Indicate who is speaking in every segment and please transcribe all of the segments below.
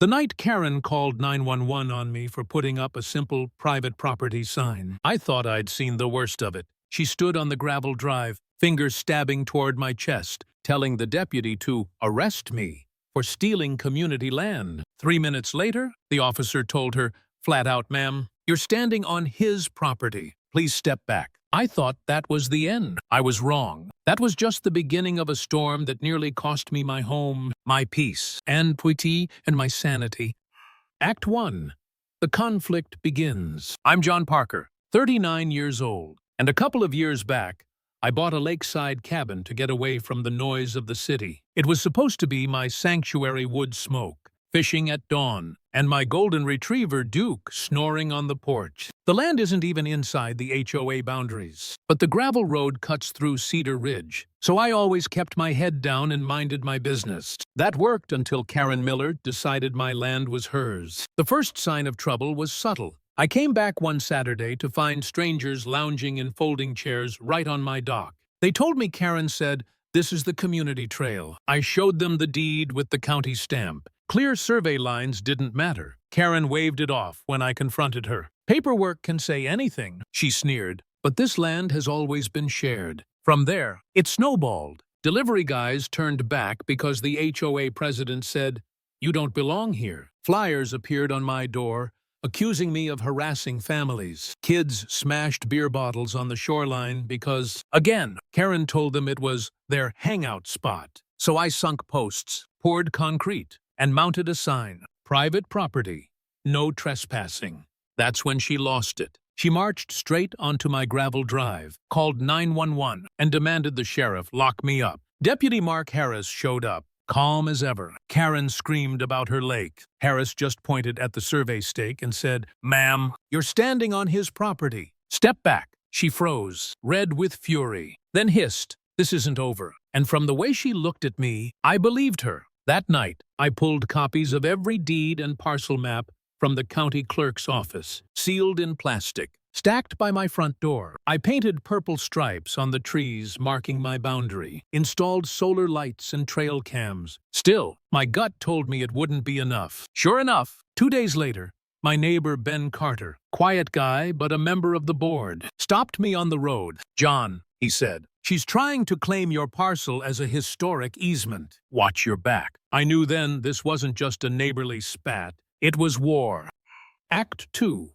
Speaker 1: The night Karen called 911 on me for putting up a simple private property sign, I thought I'd seen the worst of it. She stood on the gravel drive, fingers stabbing toward my chest, telling the deputy to arrest me for stealing community land. 3 minutes later, the officer told her, flat out, "Ma'am, you're standing on his property. Please step back." I thought that was the end. I was wrong. That was just the beginning of a storm that nearly cost me my home, my peace, and my sanity. Act 1. The conflict begins. I'm John Parker, 39 years old, and a couple of years back, I bought a lakeside cabin to get away from the noise of the city. It was supposed to be my sanctuary wood smoke, fishing at dawn, and my golden retriever, Duke, snoring on the porch. The land isn't even inside the HOA boundaries, but the gravel road cuts through Cedar Ridge, so I always kept my head down and minded my business. That worked until Karen Miller decided my land was hers. The first sign of trouble was subtle. I came back one Saturday to find strangers lounging in folding chairs right on my dock. They told me Karen said, "This is the community trail." I showed them the deed with the county stamp. Clear survey lines didn't matter. Karen waved it off when I confronted her. "Paperwork can say anything," she sneered, "but this land has always been shared." From there, it snowballed. Delivery guys turned back because the HOA president said, "You don't belong here." Flyers appeared on my door, accusing me of harassing families. Kids smashed beer bottles on the shoreline because, again, Karen told them it was their hangout spot. So I sunk posts, poured concrete, and mounted a sign, "Private property, no trespassing." That's when she lost it. She marched straight onto my gravel drive, called 911, and demanded the sheriff lock me up. Deputy Mark Harris showed up, calm as ever. Karen screamed about her lake. Harris just pointed at the survey stake and said, "Ma'am, you're standing on his property. Step back." She froze, red with fury, then hissed, "This isn't over." And from the way she looked at me, I believed her. That night, I pulled copies of every deed and parcel map from the county clerk's office, sealed in plastic, stacked by my front door. I painted purple stripes on the trees marking my boundary, installed solar lights and trail cams. Still, my gut told me it wouldn't be enough. Sure enough, 2 days later, my neighbor Ben Carter, quiet guy but a member of the board, stopped me on the road. "John," he said, "she's trying to claim your parcel as a historic easement. Watch your back." I knew then this wasn't just a neighborly spat. It was war. Act 2.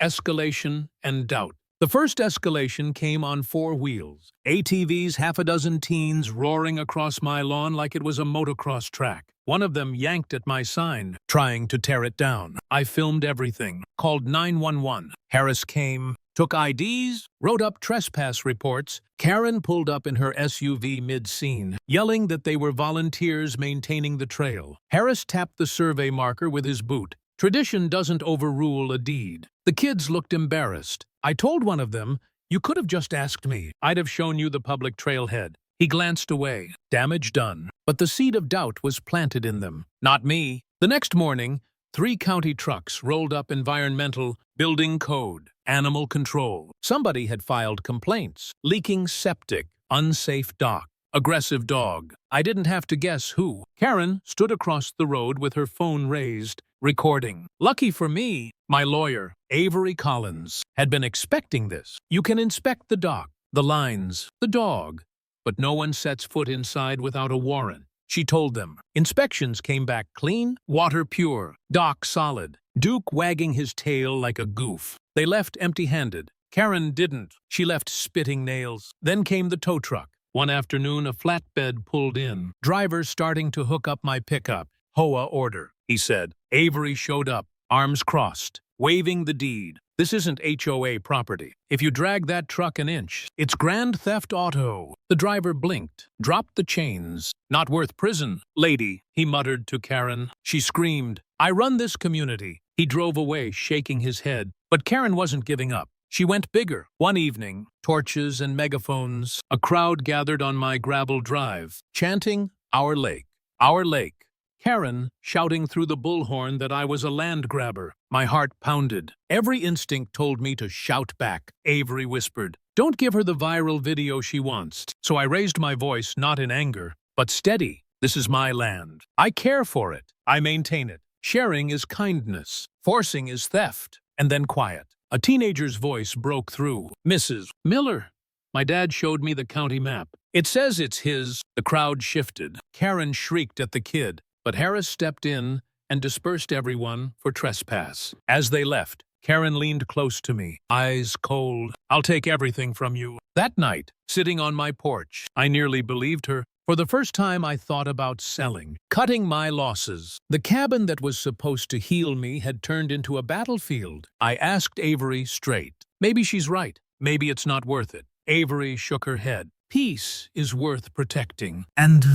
Speaker 1: Escalation and doubt. The first escalation came on 4 wheels. ATVs, half a dozen teens roaring across my lawn like it was a motocross track. One of them yanked at my sign, trying to tear it down. I filmed everything, called 911. Harris came, took IDs, wrote up trespass reports. Karen pulled up in her SUV mid-scene, yelling that they were volunteers maintaining the trail. Harris tapped the survey marker with his boot. Tradition doesn't overrule a deed. The kids looked embarrassed. I told one of them, "You could have just asked me. I'd have shown you the public trailhead." He glanced away. Damage done. But the seed of doubt was planted in them. Not me. The next morning, 3 county trucks rolled up environmental, building code, animal control. Somebody had filed complaints. Leaking septic, unsafe dock, aggressive dog. I didn't have to guess who. Karen stood across the road with her phone raised, recording. Lucky for me, my lawyer, Avery Collins, had been expecting this. "You can inspect the dock, the lines, the dog, but no one sets foot inside without a warrant," she told them. Inspections came back clean, water pure, dock solid, Duke wagging his tail like a goof. They left empty-handed. Karen didn't. She left spitting nails. Then came the tow truck. One afternoon, a flatbed pulled in. Driver starting to hook up my pickup. "HOA order," he said. Avery showed up, arms crossed, waving the deed. "This isn't HOA property. If you drag that truck an inch, it's grand theft auto." The driver blinked, dropped the chains. "Not worth prison, lady," he muttered to Karen. She screamed, "I run this community." He drove away, shaking his head. But Karen wasn't giving up. She went bigger. One evening, torches and megaphones, a crowd gathered on my gravel drive, chanting, "Our lake, our lake." Karen shouting through the bullhorn that I was a land grabber. My heart pounded. Every instinct told me to shout back. Avery whispered, "Don't give her the viral video she wants." So I raised my voice, not in anger, but steady. "This is my land. I care for it. I maintain it. Sharing is kindness. Forcing is theft. And then quiet. A teenager's voice broke through. Mrs. Miller. My dad showed me the county map. It says it's his. The crowd shifted. Karen shrieked at the kid, but Harris stepped in and dispersed everyone for trespass. As they left, Karen leaned close to me, eyes cold. I'll take everything from you. That night, sitting on my porch, I nearly believed her. For the first time, I thought about selling, cutting my losses. The cabin that was supposed to heal me had turned into a battlefield. I asked Avery straight. Maybe she's right. Maybe it's not worth it. Avery shook her head. Peace is worth protecting. And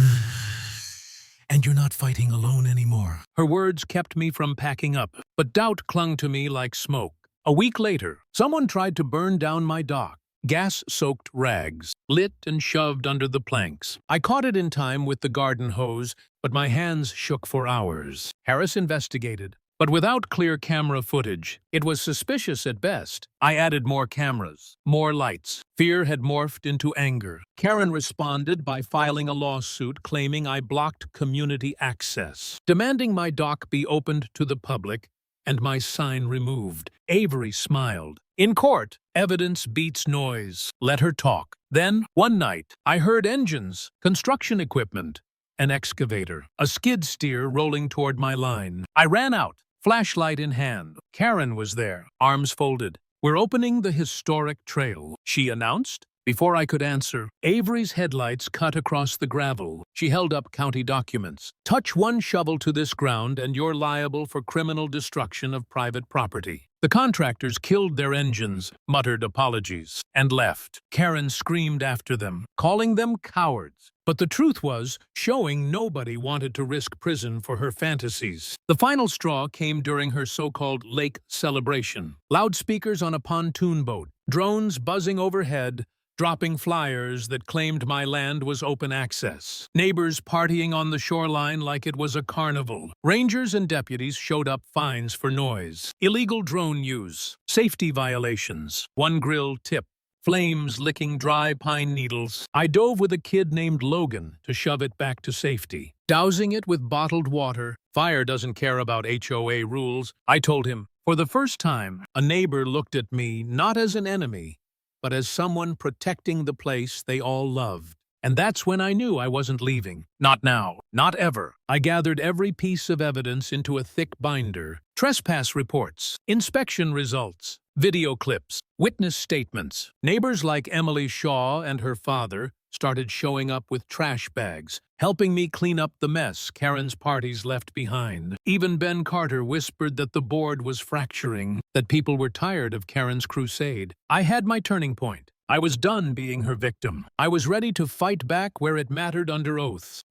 Speaker 1: you're not fighting alone anymore. Her words kept me from packing up, but doubt clung to me like smoke. A week later, someone tried to burn down my dock. Gas-soaked rags, lit and shoved under the planks. I caught it in time with the garden hose, but my hands shook for hours. Harris investigated, but without clear camera footage. It was suspicious at best. I added more cameras, more lights. Fear had morphed into anger. Karen responded by filing a lawsuit claiming I blocked community access, demanding my dock be opened to the public and my sign removed. Avery smiled. In court, evidence beats noise. Let her talk. Then, one night, I heard engines, construction equipment, an excavator, a skid steer rolling toward my line. I ran out, flashlight in hand. Karen was there, arms folded. We're opening the historic trail, she announced. Before I could answer, Avery's headlights cut across the gravel. She held up county documents. Touch one shovel to this ground and you're liable for criminal destruction of private property. The contractors killed their engines, muttered apologies, and left. Karen screamed after them, calling them cowards. But the truth was, showing nobody wanted to risk prison for her fantasies. The final straw came during her so-called lake celebration. Loudspeakers on a pontoon boat, drones buzzing overhead, dropping flyers that claimed my land was open access. Neighbors partying on the shoreline like it was a carnival. Rangers and deputies showed up fines for noise. Illegal drone use. Safety violations. One grill tipped. Flames licking dry pine needles. I dove with a kid named Logan to shove it back to safety. Dousing it with bottled water. Fire doesn't care about HOA rules. I told him. For the first time, a neighbor looked at me not as an enemy, but as someone protecting the place they all loved. And that's when I knew I wasn't leaving. Not now. Not ever. I gathered every piece of evidence into a thick binder. Trespass reports, inspection results, video clips, witness statements. Neighbors like Emily Shaw and her father started showing up with trash bags, helping me clean up the mess Karen's parties left behind. Even Ben Carter whispered that the board was fracturing, that people were tired of Karen's crusade. I had my turning point. I was done being her victim. I was ready to fight back where it mattered under oath.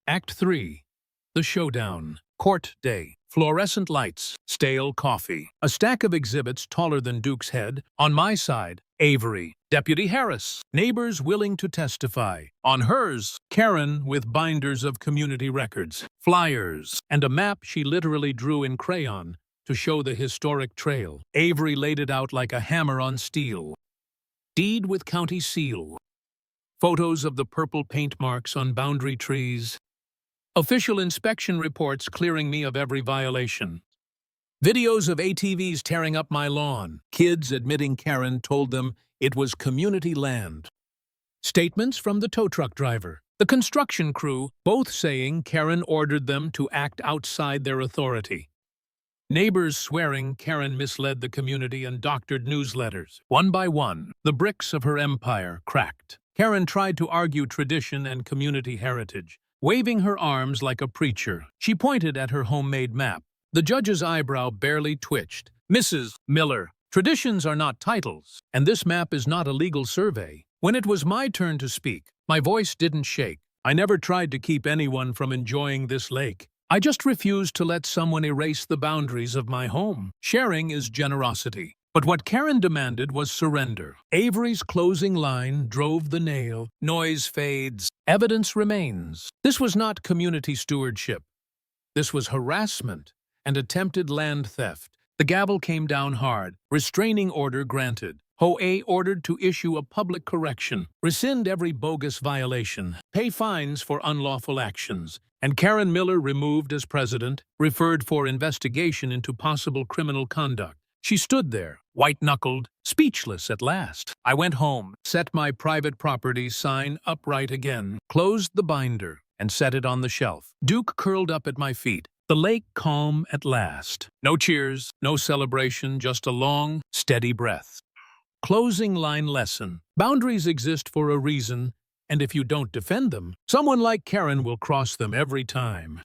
Speaker 1: Act 3. The Showdown. Court day. Fluorescent lights. Stale coffee. A stack of exhibits taller than Duke's head. On my side, Avery. Deputy Harris. Neighbors willing to testify. On hers, Karen with binders of community records, flyers, and a map she literally drew in crayon to show the historic trail. Avery laid it out like a hammer on steel. Deed with county seal. Photos of the purple paint marks on boundary trees. Official inspection reports clearing me of every violation. Videos of ATVs tearing up my lawn. Kids admitting Karen told them it was community land. Statements from the tow truck driver, the construction crew, both saying Karen ordered them to act outside their authority. Neighbors swearing Karen misled the community and doctored newsletters. One by one, the bricks of her empire cracked. Karen tried to argue tradition and community heritage, waving her arms like a preacher. She pointed at her homemade map. The judge's eyebrow barely twitched. Mrs. Miller, traditions are not titles, and this map is not a legal survey. When it was my turn to speak, my voice didn't shake. I never tried to keep anyone from enjoying this lake. I just refused to let someone erase the boundaries of my home. Sharing is generosity. But what Karen demanded was surrender. Avery's closing line drove the nail. Noise fades. Evidence remains. This was not community stewardship. This was harassment and attempted land theft. The gavel came down hard. Restraining order granted. HOA ordered to issue a public correction. Rescind every bogus violation. Pay fines for unlawful actions. and Karen Miller removed as president, referred for investigation into possible criminal conduct. She stood there, white-knuckled, speechless at last. I went home, set my private property sign upright again, closed the binder, and set it on the shelf. Duke curled up at my feet, the lake calm at last. No cheers, no celebration, just a long, steady breath. Closing line lesson. Boundaries exist for a reason, and if you don't defend them, someone like Karen will cross them every time.